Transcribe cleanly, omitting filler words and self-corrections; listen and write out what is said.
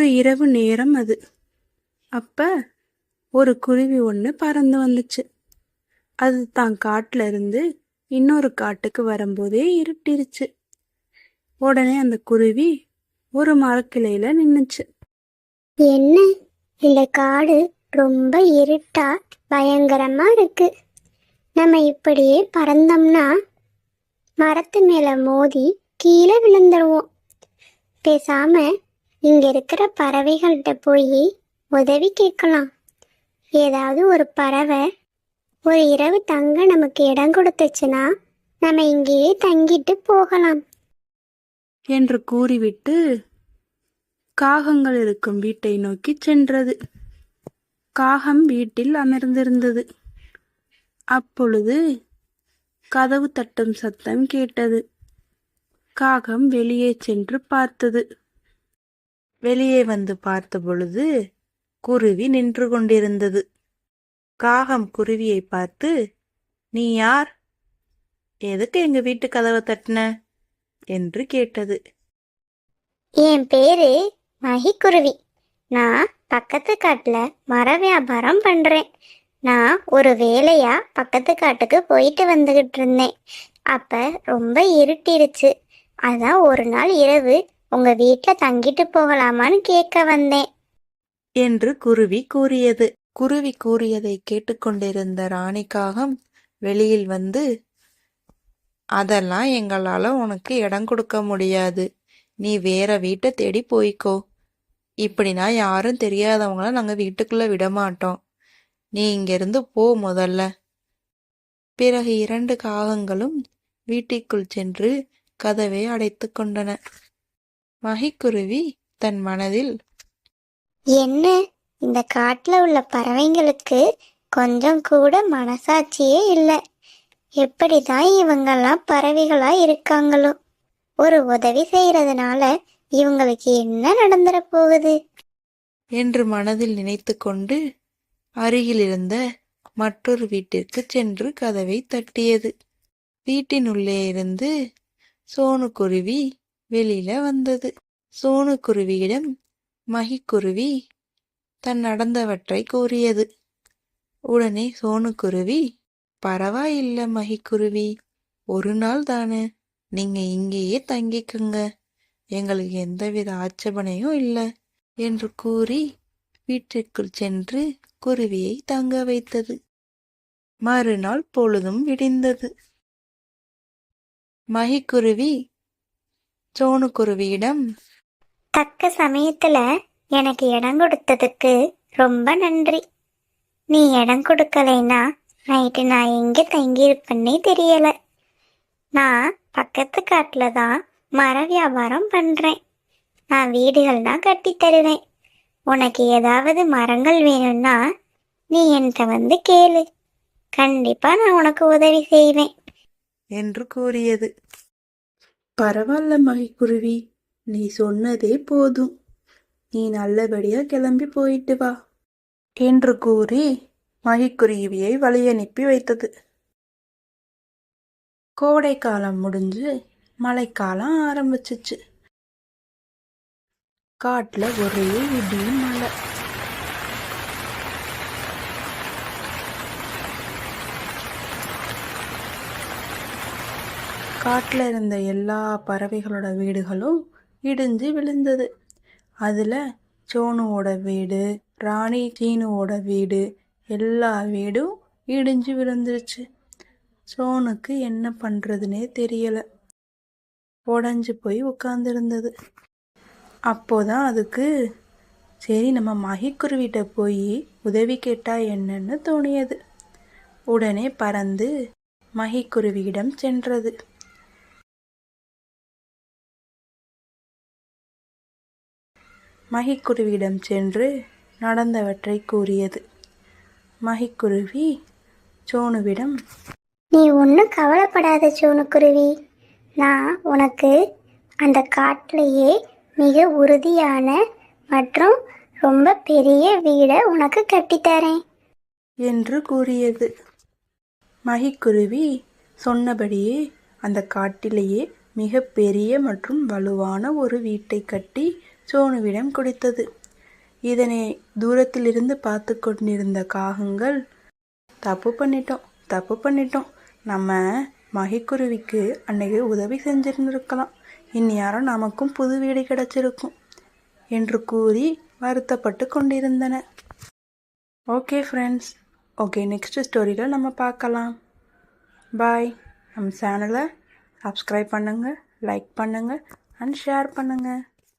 ஒரு இரவு நேரம் அது. அப்ப ஒரு குருவி ஒன்று பறந்து வந்துச்சு. அது தான் காட்டுல இருந்து இன்னொரு காட்டுக்கு வரும்போதே இருட்டிருச்சு. உடனே அந்த குருவி ஒரு மரக்கிளையில நின்னுச்சு. என்ன, இந்த காடு ரொம்ப இருட்டா பயங்கரமா இருக்கு. நம்ம இப்படியே பறந்தோம்னா மரத்து மேல மோதி கீழே விழுந்துருவோம். பேசாம இங்க இருக்கிற பறவைகள்கிட்ட போய் உதவி கேட்கலாம். ஏதாவது ஒரு பறவை ஒரு இரவு தங்க நமக்கு இடம் கொடுத்துச்சுன்னா நம்ம இங்கேயே தங்கிட்டு போகலாம் என்று கூறிவிட்டு காகங்கள் இருக்கும் வீட்டை நோக்கி சென்றது. காகம் வீட்டில் அமர்ந்திருந்தது. அப்பொழுது கதவு தட்டும் சத்தம் கேட்டது. காகம் வெளியே சென்று பார்த்தது. வெளியே வந்து பார்த்த பொழுது குருவி நின்று கொண்டிருந்தது. காகம் குருவியை பார்த்து, நீ யார்? எதுக்கு எங்க வீட்டு கதவை தட்டின என்று கேட்டது. என் பேரு மகிக்குருவி. நான் பக்கத்து காட்டுல மர வியாபாரம் பண்றேன். நான் ஒரு வேலையா பக்கத்து காட்டுக்கு போயிட்டு வந்துகிட்டு இருந்தேன். அப்ப ரொம்ப இருட்டிருச்சு. அதான் ஒரு நாள் இரவு உங்க வீட்டுல தங்கிட்டு போகலாமான்னு கேட்க வந்தேன் என்று குருவி கூறியது. குருவி கூறியதை கேட்டுக்கொண்டிருந்த ராணிக்காகம் வெளியில் வந்து, அதெல்லாம் எங்களால உனக்கு இடம் கொடுக்க முடியாது. நீ வேற வீட்டை தேடி போய்க்கோ. இப்படின்னா யாரும் தெரியாதவங்கள நாங்க வீட்டுக்குள்ள விட மாட்டோம். நீ இங்கிருந்து போ முதல்ல. பிறகு 2 காகங்களும் வீட்டிற்குள் சென்று கதவை அடைத்து கொண்டன. மகிக்குருவி தன் மனதில், என்ன, இந்த காட்டுல உள்ள பறவைங்களுக்கு கொஞ்சம் கூட மனசாட்சியே இல்லை. எப்படிதான் இவங்கெல்லாம் பறவைகளா இருக்காங்களோ? ஒரு உதவி செய்யறதுனால இவங்களுக்கு என்ன நடந்துட போகுது என்று மனதில் நினைத்து கொண்டு அருகில் இருந்த மற்றொரு வீட்டிற்கு சென்று கதவை தட்டியது. வீட்டினுள்ளே இருந்து சோனுக்குருவி வெளியில வந்தது. சோனுக்குருவியிடம் மகிக்குருவி தன் நடந்தவற்றை கூறியது. உடனே சோனுக்குருவி, பரவாயில்ல மகிக்குருவி, ஒரு நாள் தானே, நீங்க இங்கேயே தங்கிக்குங்க, எங்களுக்கு எந்தவித ஆட்சேபனையும் இல்லை என்று கூறி வீட்டிற்குள் சென்று குருவியை தங்க வைத்தது. மறுநாள் பொழுதும் விடிந்தது. மகிக்குருவி சோனுக்குருவியிடம், தக்க சமயத்துல எனக்கு இடம் கொடுத்ததுக்கு ரொம்ப நன்றி. நீ இடம் கொடுக்கலைன்னா நைட்டு நான் எங்க தங்கியிருப்பேன்னே தெரியல. நான் பக்கத்து காட்டுல தான் மர வியாபாரம் பண்றேன். நான் வீடுகள் தான் கட்டி தருவேன். உனக்கு ஏதாவது மரங்கள் வேணும்னா நீ என்கிட்ட வந்து கேளு. கண்டிப்பா நான் உனக்கு உதவி செய்வேன் என்று கூறியது. பரவாயில்ல மகிக்குருவி, நீ சொன்னதே போதும். நீ நல்லபடியா கிளம்பி போயிட்டு வா என்று கூறி மகிக்குருவியை வழி அனுப்பி வைத்தது. கோடை காலம் முடிஞ்சு மழைக்காலம் ஆரம்பிச்சிச்சு. காட்டுல ஒரே இடி மழை. காட்டுல இருந்த எல்லா பறவைகளோட வீடுகளும் இடிஞ்சு விழுந்தது. அதுல சோனுவோட வீடு, ராணி சீனுவோட வீடு, எல்லா வீடும் இடிஞ்சு விழுந்துருச்சு. சோனுக்கு என்ன பண்றதுன்னே தெரியல. உடஞ்சு போய் உட்கார்ந்துருந்தது. அப்போதான் அதுக்கு, சரி நம்ம மகிக்குருவிட்ட போய் உதவி கேட்டா என்னன்னு தோணியது. உடனே பறந்து மகிக்குருவியிடம் சென்றது. மகிக்குருவியிடம் சென்று நடந்தவற்றை கூறியது. மகிக்குருவி சோனுவிடம், நீ ஒன்றும் கவலைப்படாத சோனுக்குருவி. நான் உனக்கு அந்த காட்டிலேயே மிக உறுதியான மற்றும் ரொம்ப பெரிய வீடை உனக்கு கட்டித்தரேன் என்று கூறியது. மகிக்குருவி சொன்னபடியே அந்த காட்டிலேயே மிக பெரிய மற்றும் வலுவான ஒரு வீட்டை கட்டி சோனுவிடம் கொடுத்தது. இதனை தூரத்திலிருந்து பார்த்து கொண்டிருந்த காகங்கள், தப்பு பண்ணிட்டோம். நம்ம மகிக்குருவிக்கு அன்னைக்கு உதவி செஞ்சிருந்துருக்கலாம். இந்நேரம் நமக்கும் புது வீடு கிடைச்சிருக்கும் என்று கூறி வருத்தப்பட்டு கொண்டிருந்தன. ஓகே ஃப்ரெண்ட்ஸ், ஓகே நெக்ஸ்ட் ஸ்டோரியில் நம்ம பார்க்கலாம். பாய். நம்ம சேனலை சப்ஸ்கிரைப் பண்ணுங்கள், லைக் பண்ணுங்கள் அண்ட் ஷேர் பண்ணுங்கள்.